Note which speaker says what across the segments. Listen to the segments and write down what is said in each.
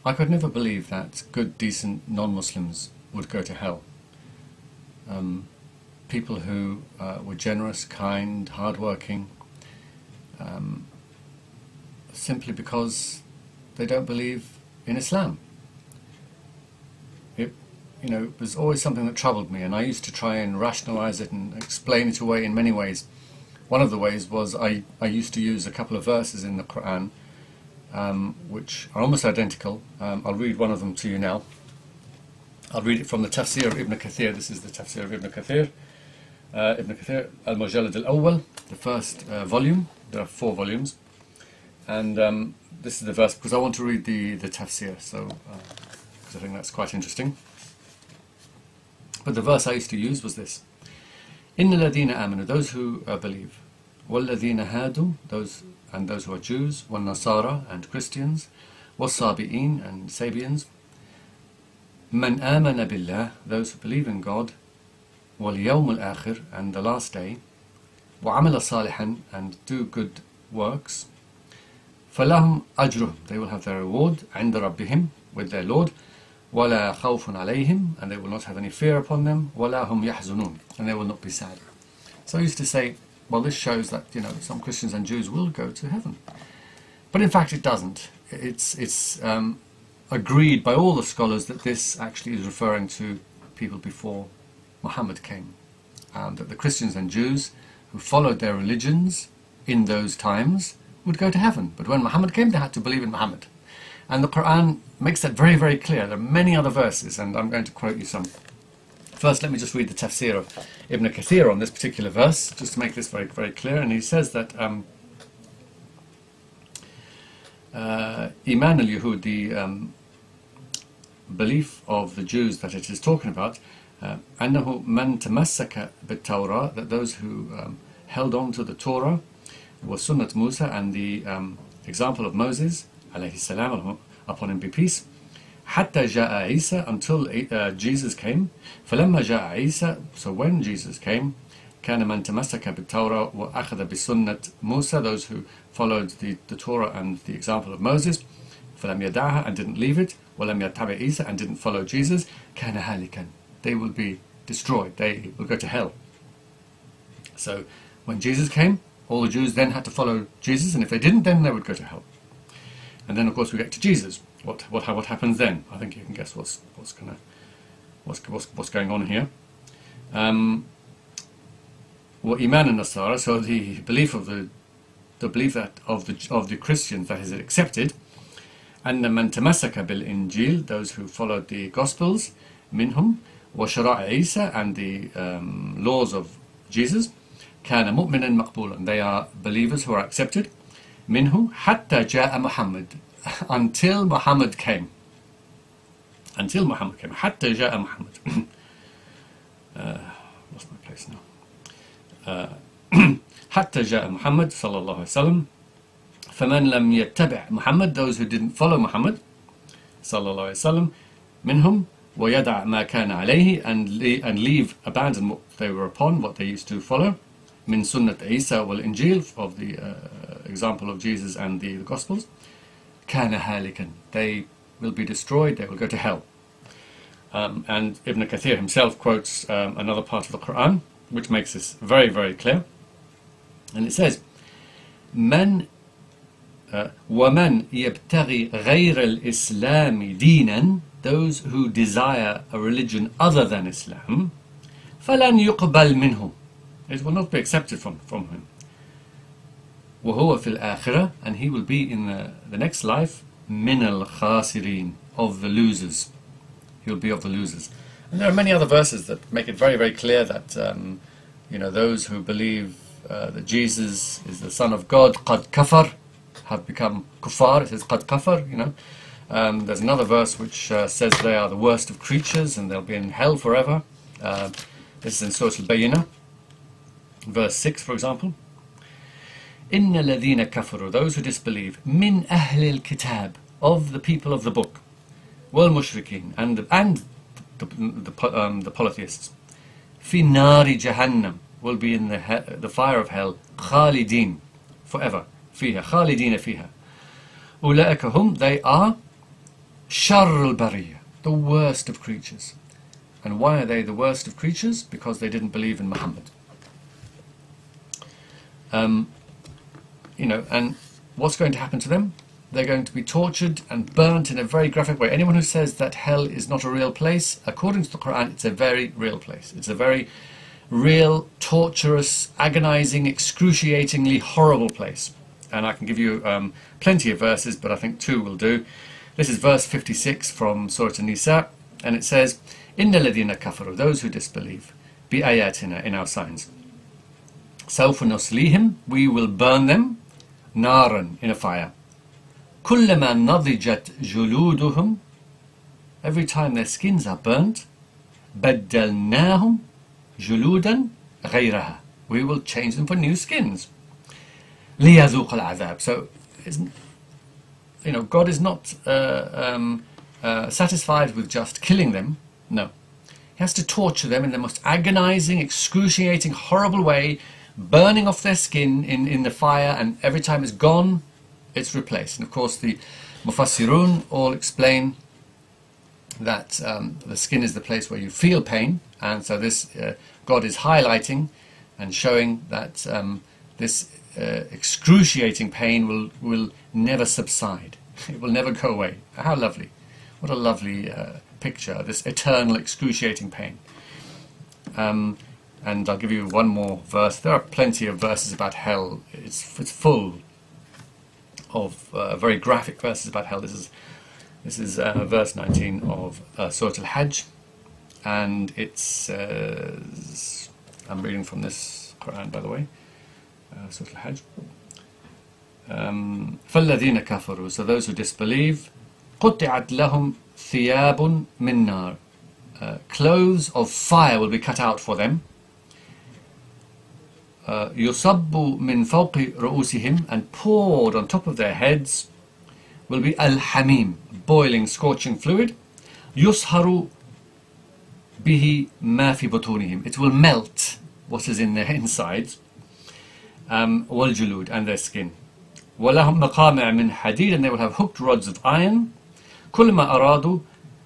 Speaker 1: I could never believe that good, decent non-Muslims would go to hell. People who were generous, kind, hardworking, simply because they don't believe in Islam. It was always something that troubled me, and I used to try and rationalize it and explain it away in many ways. One of the ways was I used to use a couple of verses in the Qur'an which are almost identical. I'll read one of them to you now. I'll read it from the Tafsir of Ibn Kathir. This is the Tafsir of Ibn Kathir. Ibn Kathir, Al-Mujallad Al-Awwal, the first volume. There are 4 volumes. And this is the verse, because I want to read the Tafsir, so because I think that's quite interesting. But the verse I used to use was this. إِنَّ الَّذِينَ آمَنُوا, those who believe. وَالَّذِينَ هَادُوا, those who are Jews. وَالنَّصَارَى, and Christians. وَالصَّابِئِينَ, and Sabians. مَنْ آمَنَ بِاللَّهِ, those who believe in God. وَالْيَوْمُ الْآخِرِ, and the last day. وَعَمَلَ صَالِحًا, and do good works. فَلَهُمْ أَجْرُهُمْ, they will have their reward. عِنْدَ رَبِّهِمْ, with their Lord. وَلَا خَوْفٌ عَلَيْهِمْ, and they will not have any fear upon them. وَلَا هُمْ يَحْزُنُونَ, and they will not be sad. So I used to say, well, this shows that some Christians and Jews will go to heaven, but in fact it doesn't. It's agreed by all the scholars that this actually is referring to people before Muhammad came, that the Christians and Jews who followed their religions in those times would go to heaven, but when Muhammad came they had to believe in Muhammad. And the Qur'an makes that very, very clear. There are many other verses, and I'm going to quote you some. First, let me just read the Tafsir of Ibn Kathir on this particular verse, just to make this very, very clear. And he says that Iman al-Yahud, the belief of the Jews that it is talking about, أنه من تمسك بالتوراة, that those who held on to the Torah, was Sunnat Musa, and the example of Moses, alayhi salam, upon him be peace, حتى جاء عيسى, until Jesus came. فلما جاء عيسى, so when Jesus came, كان من تمسك بالتوراة وأخذ بسنة موسى, those who followed the Torah and the example of Moses, فلم يدعها, and didn't leave it, ولم يتبع عيسى, and didn't follow Jesus, كان هالكا, they will be destroyed, they will go to hell. So when Jesus came, all the Jews then had to follow Jesus, and if they didn't, then they would go to hell. And then of course we get to Jesus. What happens then? I think you can guess what's going on here. Iman al-Nasara, so the belief of the belief that of the Christians that is accepted, and man tamassaka bil Injil, those who followed the Gospels, minhum, wa shara'a Isa, and the laws of Jesus, kana mu'minan maqbulan, they are believers who are accepted, minhu hatta ja'a Muhammad, until Muhammad came. Until Muhammad came. Hatta ja'a Muhammad. Lost my place now. Hatta ja'a Muhammad sallallahu alaihi wasallam. فَمَنْ لَمْ يَتَّبِعْ Muhammad, those who didn't follow Muhammad sallallahu alaihi wasallam, minhum وَيَدَعْ مَا كَانَ عَلَيْهِ, and leave, abandon what they were upon, what they used to follow, min sunnat Isa wal Injil, of the example of Jesus and the Gospels, كَانَ هَالِكًا, they will be destroyed, they will go to hell. And Ibn Kathir himself quotes another part of the Qur'an which makes this very, very clear, and it says, وَمَنْ يَبْتَغِي غَيْرَ الْإِسْلَامِ دِينًا, those who desire a religion other than Islam, فَلَنْ يُقْبَلْ مِنْهُ, it will not be accepted from him. وَهُوَ فِي الْآخِرَةِ, and he will be in the next life, مِنَ الْخَاسِرِينَ, of the losers. He will be of the losers. And there are many other verses that make it very, very clear that those who believe that Jesus is the Son of God, قَدْ كَفَرْ, have become kuffar. It says قَدْ كَفَرْ, there's another verse which says they are the worst of creatures and they'll be in hell forever. This is in Surah Al-Bayyinah, verse 6, for example. إِنَّ الَّذِينَ كَفَرُوا, those who disbelieve, مِنْ أَهْلِ الْكِتَابِ, of the people of the book, وَالْمُشْرِكِينَ, and the polytheists, فِي نَارِ جَهَنَّمْ, will be in the fire of hell, خَالِدِينَ, forever, فِيهَا خَالِدِينَ فِيهَا. أُولَئِكَ هُمْ, they are Sharr al-bariyah, the worst of creatures. And why are they the worst of creatures? Because they didn't believe in Muhammad. And what's going to happen to them? They're going to be tortured and burnt in a very graphic way. Anyone who says that hell is not a real place, according to the Qur'an, it's a very real place. It's a very real, torturous, agonizing, excruciatingly horrible place. And I can give you plenty of verses, but I think 2 will do. This is verse 56 from Surah An-Nisa, and it says, Inna ladina kafaru, those who disbelieve, bi ayatina, in our signs. Sawfa nuslihim, we will burn them, naran, in a fire. Kullama nadijat juluduhum, every time their skins are burnt, baddalnahum juludan ghayraha, we will change them for new skins. Liyazuq al-adhab. So, God is not satisfied with just killing them. No. He has to torture them in the most agonizing, excruciating, horrible way, burning off their skin in the fire, and every time it's gone, it's replaced. And of course the Mufassirun all explain that the skin is the place where you feel pain, and so this God is highlighting and showing that this excruciating pain will never subside. It will never go away. How lovely. What a lovely picture, this eternal excruciating pain. And I'll give you one more verse. There are plenty of verses about hell. It's full of very graphic verses about hell. This is verse 19 of Surah Al-Hajj, and it says, I'm reading from this Qur'an, by the way, Surah Al-Hajj. فَالَّذِينَ كَفَرُوا, so those who disbelieve, قُطِعَتْ لَهُمْ ثِيَابٌ مِّن نَارٍ, clothes of fire will be cut out for them. يُصَبُّ مِنْ فَوْقِ رُؤُوسِهِمْ, and poured on top of their heads will be al-hamim, boiling, scorching fluid. يُصْهَرُ بِهِ مَا فِي بُطُونِهِمْ, it will melt what is in their insides. وَالْجُلُودِ, and their skin. وَلَهُمْ مَقَامِعَ مِنْ حَدِيدٍ, and they will have hooked rods of iron. كُلَّمَا أَرَادُوا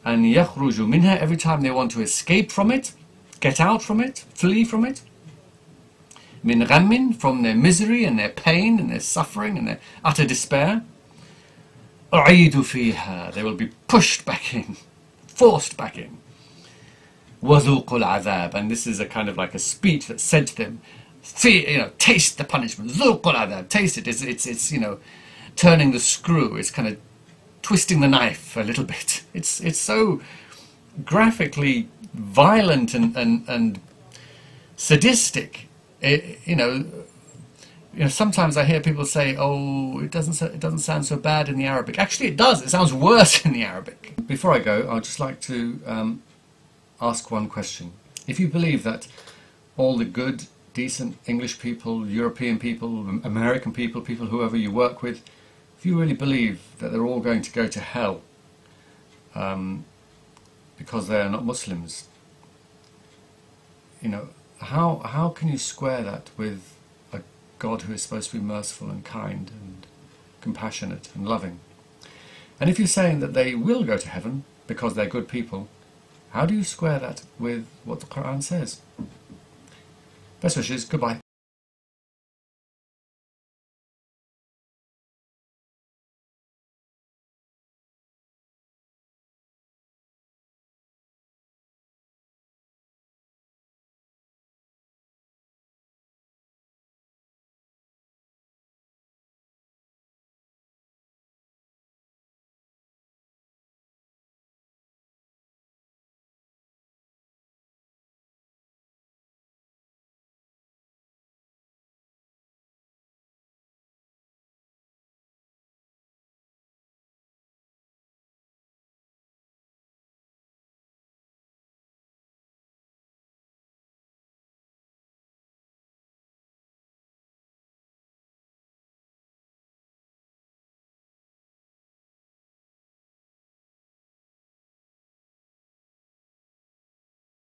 Speaker 1: أَنْ يَخْرُجُوا مِنْهَا, every time they want to escape from it, get out from it, flee from it. مِنْ غَمٍ, from their misery and their pain and their suffering and their utter despair. أُعِيدُوا فِيهَا, they will be pushed back in, forced back in. وَذُوقُوا الْعَذَابَ, and this is a kind of like a speech that's said to them. Taste the punishment. ذُوقُوا الْعَذَابَ, taste it. It's turning the screw. It's kind of twisting the knife a little bit. It's so graphically violent and sadistic. Sometimes I hear people say, "Oh, it doesn't sound so bad in the Arabic." Actually, it does. It sounds worse in the Arabic. Before I go, I'd just like to ask one question. If you believe that all the good, decent English people, European people, American people, whoever you work with, if you really believe that they're all going to go to hell because they are not Muslims, how can you square that with a God who is supposed to be merciful and kind and compassionate and loving? And if you're saying that they will go to heaven because they're good people, how do you square that with what the Qur'an says? Best wishes, goodbye.